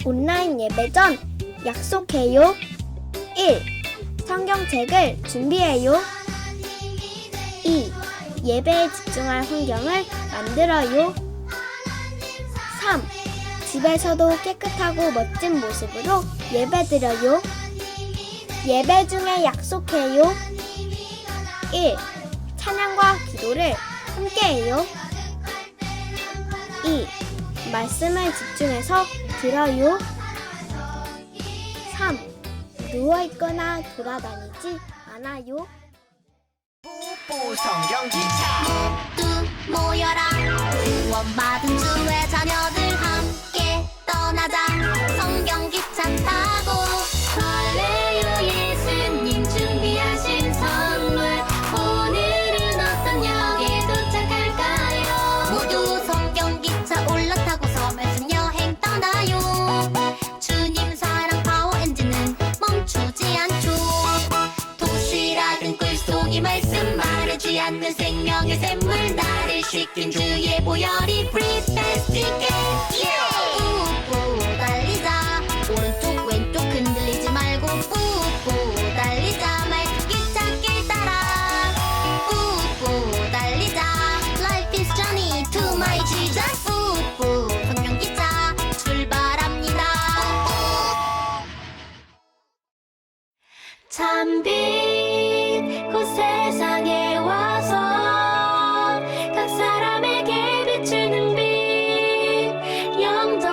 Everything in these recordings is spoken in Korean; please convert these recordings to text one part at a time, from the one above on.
온라인 예배 전 약속해요. 1. 성경책을 준비해요. 2. 예배에 집중할 환경을 만들어요. 3. 집에서도 깨끗하고 멋진 모습으로 예배드려요. 예배 중에 약속해요. 1. 찬양과 기도를 함께해요. 2. 말씀을 집중해서 들어요. 3. 누워있거나 돌아다니지 않아요. 뽀뽀 성경 기차 모두 모여라 구원받은 주의 자녀들 함께 떠나자 성경 기차 타고 설레요 예수님 준비하신 선물 오늘은 어떤 역에 도착할까요 모두 성경 기차 올라타고서 말씀 여행 떠나요 주님 사랑 파워 엔진은 멈추지 않죠 도시락은 꿀송이 말씀 마르지 않는 생명의 샘물 나를 씻긴 주의 보혈이 Breathe fast 뿌뿌 달리자 오른쪽 왼쪽 흔들리지 말고 뿌뿌 달리자 말씀 기찻길 따라 뿌뿌 달리자 Life is journey to my Jesus 뿌뿌 성경 기차 출발합니다 참빛 곧 세상에 와서 각 사람에게 비추는 빛 영적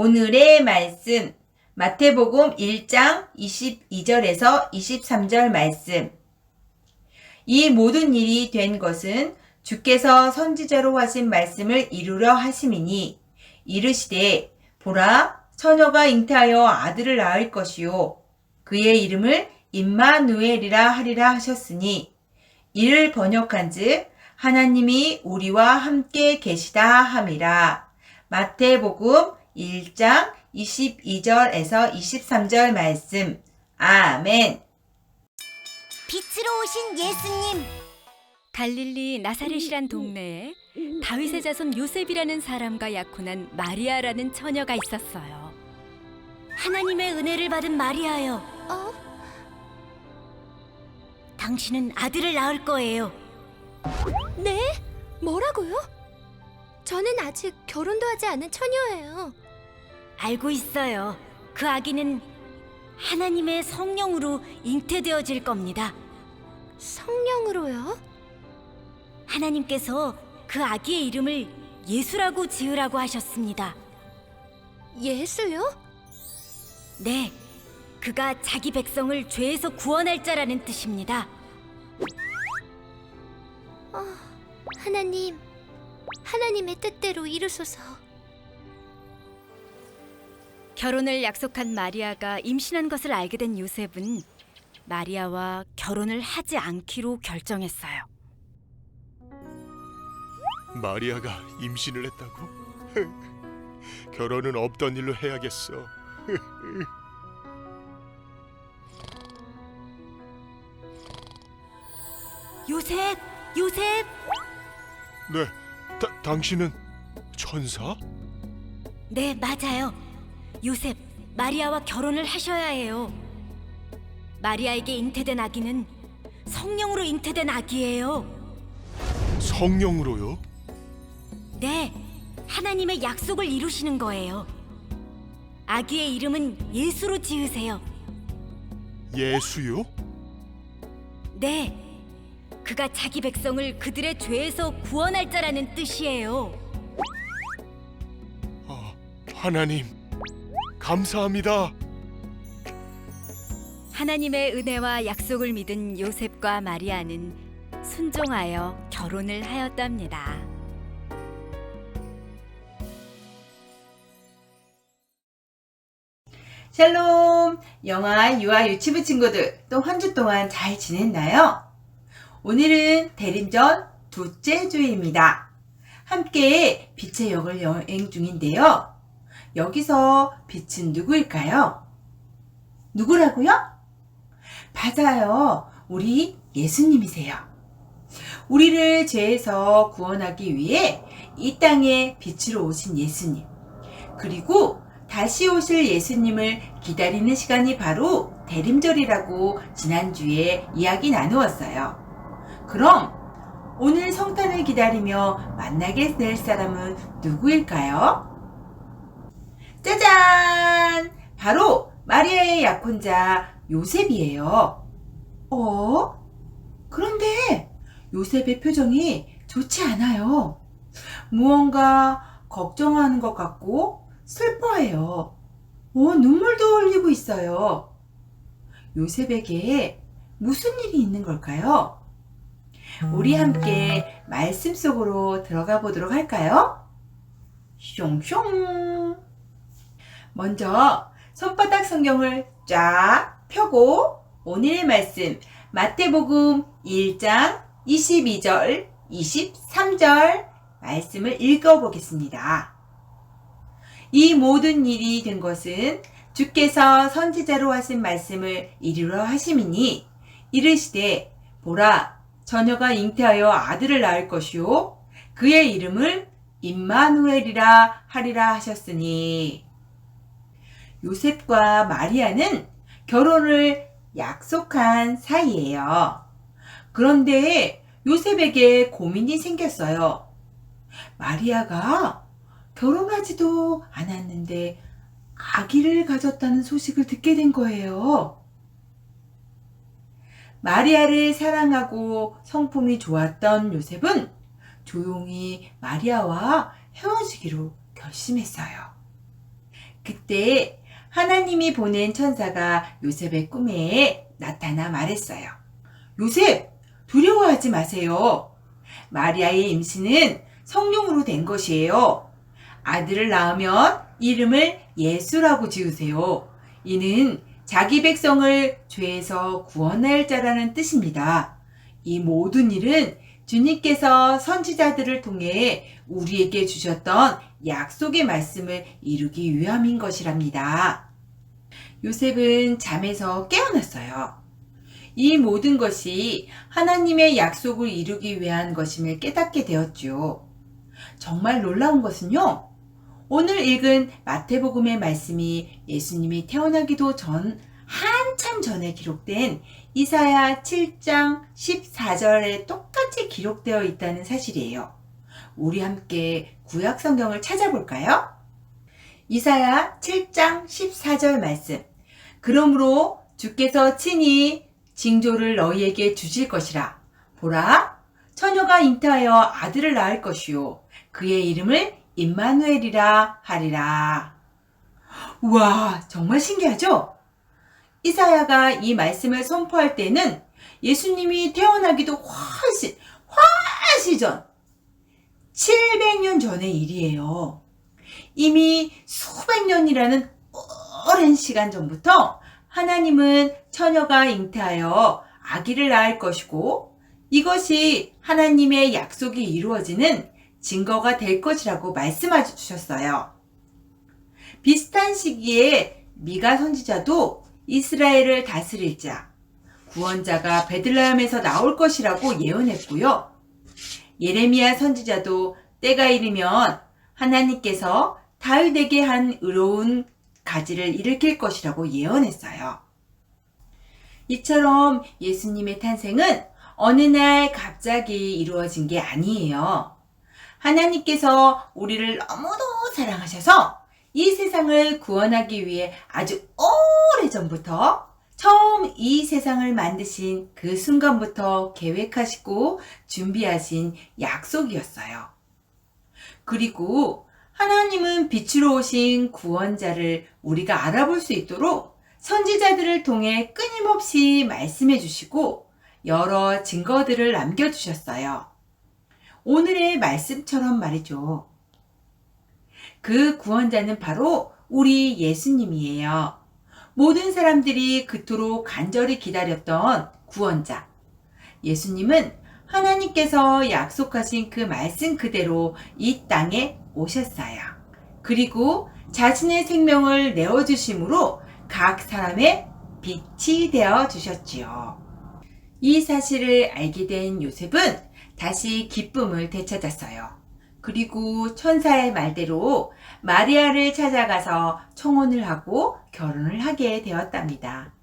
오늘의 말씀 마태복음 1장 22절에서 23절 말씀. 이 모든 일이 된 것은 주께서 선지자로 하신 말씀을 이루려 하심이니 이르시되 보라 처녀가 잉태하여 아들을 낳을 것이요 그의 이름을 임마누엘이라 하리라 하셨으니 이를 번역한즉 하나님이 우리와 함께 계시다 함이라. 마태복음 1장 22절에서 23절 말씀. 아멘. 빛으로 오신 예수님. 갈릴리 나사렛이란 동네에 다윗의 자손 요셉이라는 사람과 약혼한 마리아라는 처녀가 있었어요. 하나님의 은혜를 받은 마리아요. 당신은 아들을 낳을 거예요. 네? 뭐라고요? 저는 아직 결혼도 하지 않은 처녀예요. 알고 있어요. 그 아기는 하나님의 성령으로 잉태되어질 겁니다. 성령으로요? 하나님께서 그 아기의 이름을 예수라고 지으라고 하셨습니다. 예수요? 네, 그가 자기 백성을 죄에서 구원할 자라는 뜻입니다. 하나님의 뜻대로 이루소서. 결혼을 약속한 마리아가 임신한 것을 알게 된 요셉은 마리아와 결혼을 하지 않기로 결정했어요. 마리아가 임신을 했다고? 결혼은 없던 일로 해야겠어. 요셉! 요셉! 네, 당신은 천사? 네, 맞아요. 요셉, 마리아와 결혼을 하셔야 해요. 마리아에게 잉태된 아기는 성령으로 잉태된 아기예요. 성령으로요? 네, 하나님의 약속을 이루시는 거예요. 아기의 이름은 예수로 지으세요. 예수요? 네, 그가 자기 백성을 그들의 죄에서 구원할 자라는 뜻이에요. 하나님, 감사합니다. 하나님의 은혜와 약속을 믿은 요셉과 마리아는 순종하여 결혼을 하였답니다. 샬롬! 영아, 유아, 유치부 친구들 또 한 주 동안 잘 지냈나요? 오늘은 대림전 둘째 주일입니다. 함께 빛의 역을 여행 중인데요. 여기서 빛은 누구일까요? 누구라고요? 맞아요. 우리 예수님이세요. 우리를 죄에서 구원하기 위해 이 땅에 빛으로 오신 예수님. 그리고 다시 오실 예수님을 기다리는 시간이 바로 대림절이라고 지난주에 이야기 나누었어요. 그럼 오늘 성탄을 기다리며 만나게 될 사람은 누구일까요? 짜잔! 바로 마리아의 약혼자 요셉이에요. 그런데 요셉의 표정이 좋지 않아요. 무언가 걱정하는 것 같고 슬퍼해요. 눈물도 흘리고 있어요. 요셉에게 무슨 일이 있는 걸까요? 우리 함께 말씀 속으로 들어가 보도록 할까요? 숑숑. 먼저 손바닥 성경을 쫙 펴고 오늘의 말씀 마태복음 1장 22절, 23절 말씀을 읽어보겠습니다. 이 모든 일이 된 것은 주께서 선지자로 하신 말씀을 이루려 하심이니 이르시되 보라 처녀가 잉태하여 아들을 낳을 것이요 그의 이름을 임마누엘이라 하리라 하셨으니. 요셉과 마리아는 결혼을 약속한 사이예요. 그런데 요셉에게 고민이 생겼어요. 마리아가 결혼하지도 않았는데 아기를 가졌다는 소식을 듣게 된 거예요. 마리아를 사랑하고 성품이 좋았던 요셉은 조용히 마리아와 헤어지기로 결심했어요. 그때 하나님이 보낸 천사가 요셉의 꿈에 나타나 말했어요. 요셉, 두려워하지 마세요. 마리아의 임신은 성령으로 된 것이에요. 아들을 낳으면 이름을 예수라고 지으세요. 이는 자기 백성을 죄에서 구원할 자라는 뜻입니다. 이 모든 일은 주님께서 선지자들을 통해 우리에게 주셨던 약속의 말씀을 이루기 위함인 것이랍니다. 요셉은 잠에서 깨어났어요. 이 모든 것이 하나님의 약속을 이루기 위한 것임을 깨닫게 되었죠. 정말 놀라운 것은요, 오늘 읽은 마태복음의 말씀이 예수님이 태어나기도 한참 전에 기록된 이사야 7장 14절에 똑같이 기록되어 있다는 사실이에요. 우리 함께 구약 성경을 찾아볼까요? 이사야 7장 14절 말씀. 그러므로 주께서 친히 징조를 너희에게 주실 것이라. 보라, 처녀가 잉태하여 아들을 낳을 것이요. 그의 이름을 임마누엘이라 하리라. 우와, 정말 신기하죠? 이사야가 이 말씀을 선포할 때는 예수님이 태어나기도 훨씬 전 700년 전의 일이에요. 이미 수백 년이라는 오랜 시간 전부터 하나님은 처녀가 잉태하여 아기를 낳을 것이고 이것이 하나님의 약속이 이루어지는 증거가 될 것이라고 말씀해 주셨어요. 비슷한 시기에 미가 선지자도 이스라엘을 다스릴 자, 구원자가 베들레헴에서 나올 것이라고 예언했고요. 예레미야 선지자도 때가 이르면 하나님께서 다윗에게 한 의로운 가지를 일으킬 것이라고 예언했어요. 이처럼 예수님의 탄생은 어느 날 갑자기 이루어진 게 아니에요. 하나님께서 우리를 너무도 사랑하셔서 이 세상을 구원하기 위해 아주 오래전부터 처음 이 세상을 만드신 그 순간부터 계획하시고 준비하신 약속이었어요. 그리고 하나님은 빛으로 오신 구원자를 우리가 알아볼 수 있도록 선지자들을 통해 끊임없이 말씀해 주시고 여러 증거들을 남겨주셨어요. 오늘의 말씀처럼 말이죠. 그 구원자는 바로 우리 예수님이에요. 모든 사람들이 그토록 간절히 기다렸던 구원자. 예수님은 하나님께서 약속하신 그 말씀 그대로 이 땅에 오셨어요. 그리고 자신의 생명을 내어주심으로 각 사람의 빛이 되어 주셨지요. 이 사실을 알게 된 요셉은 다시 기쁨을 되찾았어요. 그리고 천사의 말대로 마리아를 찾아가서 청혼을 하고 결혼을 하게 되었답니다.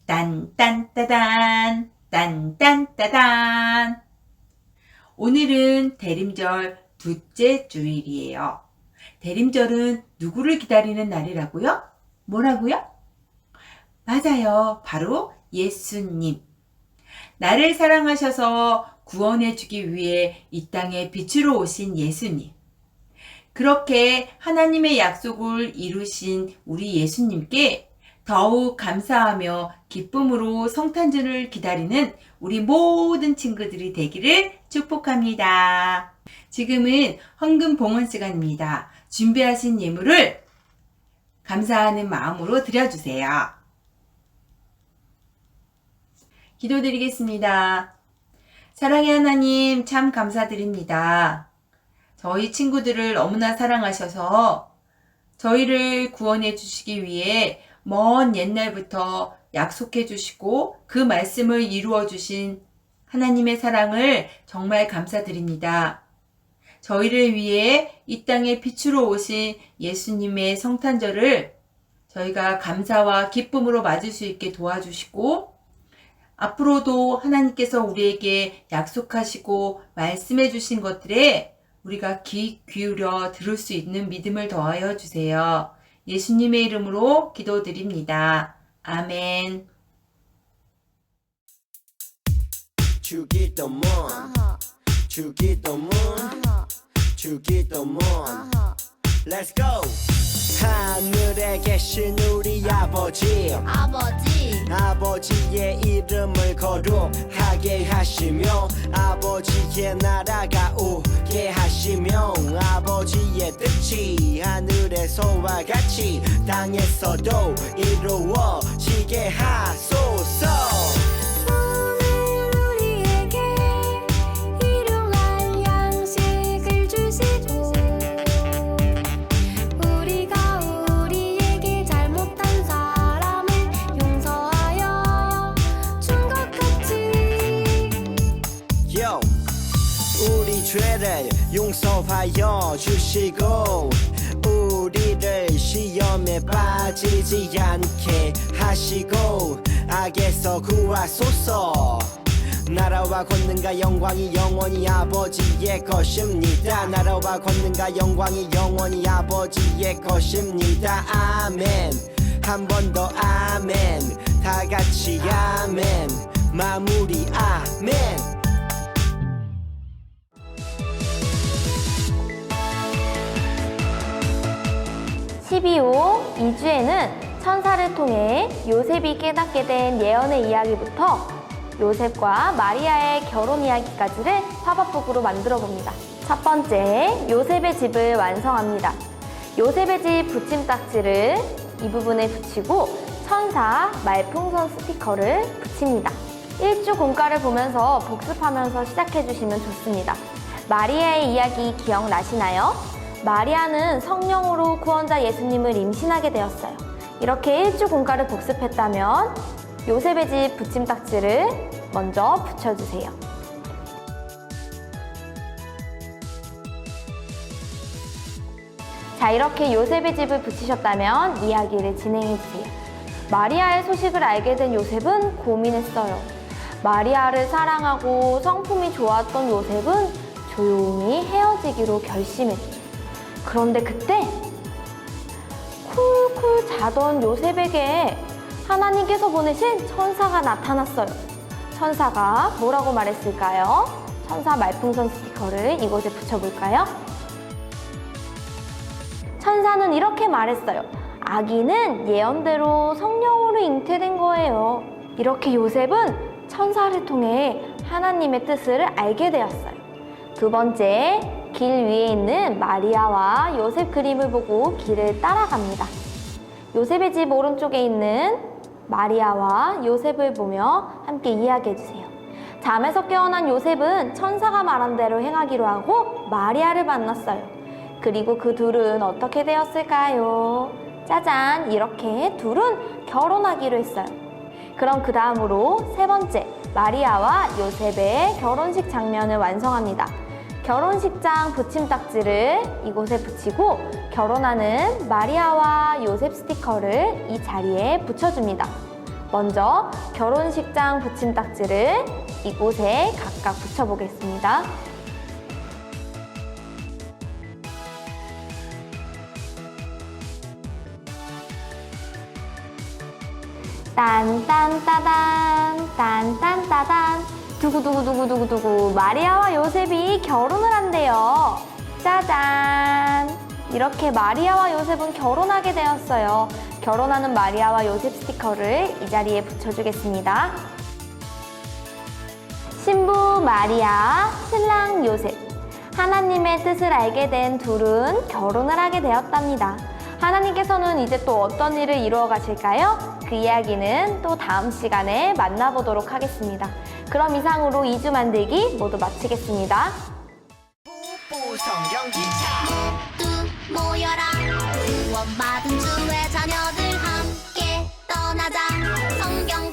딴딴따단, 딴딴따단. 오늘은 대림절 둘째 주일이에요. 대림절은 누구를 기다리는 날이라고요? 뭐라고요? 맞아요. 바로 예수님. 나를 사랑하셔서 구원해 주기 위해 이 땅에 빛으로 오신 예수님. 그렇게 하나님의 약속을 이루신 우리 예수님께 더욱 감사하며 기쁨으로 성탄절을 기다리는 우리 모든 친구들이 되기를 축복합니다. 지금은 헌금 봉헌 시간입니다. 준비하신 예물을 감사하는 마음으로 드려주세요. 기도드리겠습니다. 사랑의 하나님, 참 감사드립니다. 저희 친구들을 너무나 사랑하셔서 저희를 구원해 주시기 위해 먼 옛날부터 약속해 주시고 그 말씀을 이루어 주신 하나님의 사랑을 정말 감사드립니다. 저희를 위해 이 땅에 빛으로 오신 예수님의 성탄절을 저희가 감사와 기쁨으로 맞을 수 있게 도와주시고 앞으로도 하나님께서 우리에게 약속하시고 말씀해 주신 것들에 우리가 귀 기울여 들을 수 있는 믿음을 더하여 주세요. 예수님의 이름으로 기도드립니다. 아멘. 주기도문 주기도문 주기도문 Let's go 하늘에 계신 우리 아버지 아버지의 이름을 거룩하게 하시며 아버지의 나라가 오게 하시며 아버지의 뜻이 하늘에서와 같이 땅에서도 이루어지게 하소서. 오늘 우리에게 일용할 양식을 주시고 우리가 우리에게 잘못한 사람을 용서하여 준 것 같이 Yo, 우리 죄를 용서하여 주시고 우리를 시험에 빠지지 않게 하시고 악에서 구하소서. 나라와 권능과 영광이 영원히 아버지의 것입니다. 나라와 권능과 영광이 영원히 아버지의 것입니다. 아멘. 한 번 더 아멘. 다 같이 아멘. 마무리 아멘. 12호 2주에는 천사를 통해 요셉이 깨닫게 된 예언의 이야기부터 요셉과 마리아의 결혼 이야기까지를 화법북으로 만들어 봅니다. 첫 번째, 요셉의 집을 완성합니다. 요셉의 집 붙임딱지를 이 부분에 붙이고 천사 말풍선 스티커를 붙입니다. 1주 공과를 보면서 복습하면서 시작해 주시면 좋습니다. 마리아의 이야기 기억나시나요? 마리아는 성령으로 구원자 예수님을 임신하게 되었어요. 이렇게 1주 공과를 복습했다면 요셉의 집 붙임딱지를 먼저 붙여주세요. 자, 이렇게 요셉의 집을 붙이셨다면 이야기를 진행해주세요. 마리아의 소식을 알게 된 요셉은 고민했어요. 마리아를 사랑하고 성품이 좋았던 요셉은 조용히 헤어지기로 결심했죠. 그런데 그때 쿨쿨 자던 요셉에게 하나님께서 보내신 천사가 나타났어요. 천사가 뭐라고 말했을까요? 천사 말풍선 스티커를 이곳에 붙여볼까요? 천사는 이렇게 말했어요. 아기는 예언대로 성령으로 잉태된 거예요. 이렇게 요셉은 천사를 통해 하나님의 뜻을 알게 되었어요. 두 번째, 길 위에 있는 마리아와 요셉 그림을 보고 길을 따라갑니다. 요셉의 집 오른쪽에 있는 마리아와 요셉을 보며 함께 이야기해주세요. 잠에서 깨어난 요셉은 천사가 말한 대로 행하기로 하고 마리아를 만났어요. 그리고 그 둘은 어떻게 되었을까요? 짜잔, 이렇게 둘은 결혼하기로 했어요. 그럼 그 다음으로 세 번째, 마리아와 요셉의 결혼식 장면을 완성합니다. 결혼식장 붙임딱지를 이곳에 붙이고 결혼하는 마리아와 요셉 스티커를 이 자리에 붙여줍니다. 먼저 결혼식장 붙임딱지를 이곳에 각각 붙여보겠습니다. 딴딴따단 딴딴따단 두구두구두구두구두구 마리아와 요셉이 결혼을 한대요. 짜잔! 이렇게 마리아와 요셉은 결혼하게 되었어요. 결혼하는 마리아와 요셉 스티커를 이 자리에 붙여주겠습니다. 신부 마리아, 신랑 요셉. 하나님의 뜻을 알게 된 둘은 결혼을 하게 되었답니다. 하나님께서는 이제 또 어떤 일을 이루어 가실까요? 그 이야기는 또 다음 시간에 만나보도록 하겠습니다. 그럼 이상으로 2주 만들기 모두 마치겠습니다. 뽀뽀 성경 기차 모두 모여라 구원받은 주의 자녀들 함께 떠나자 성경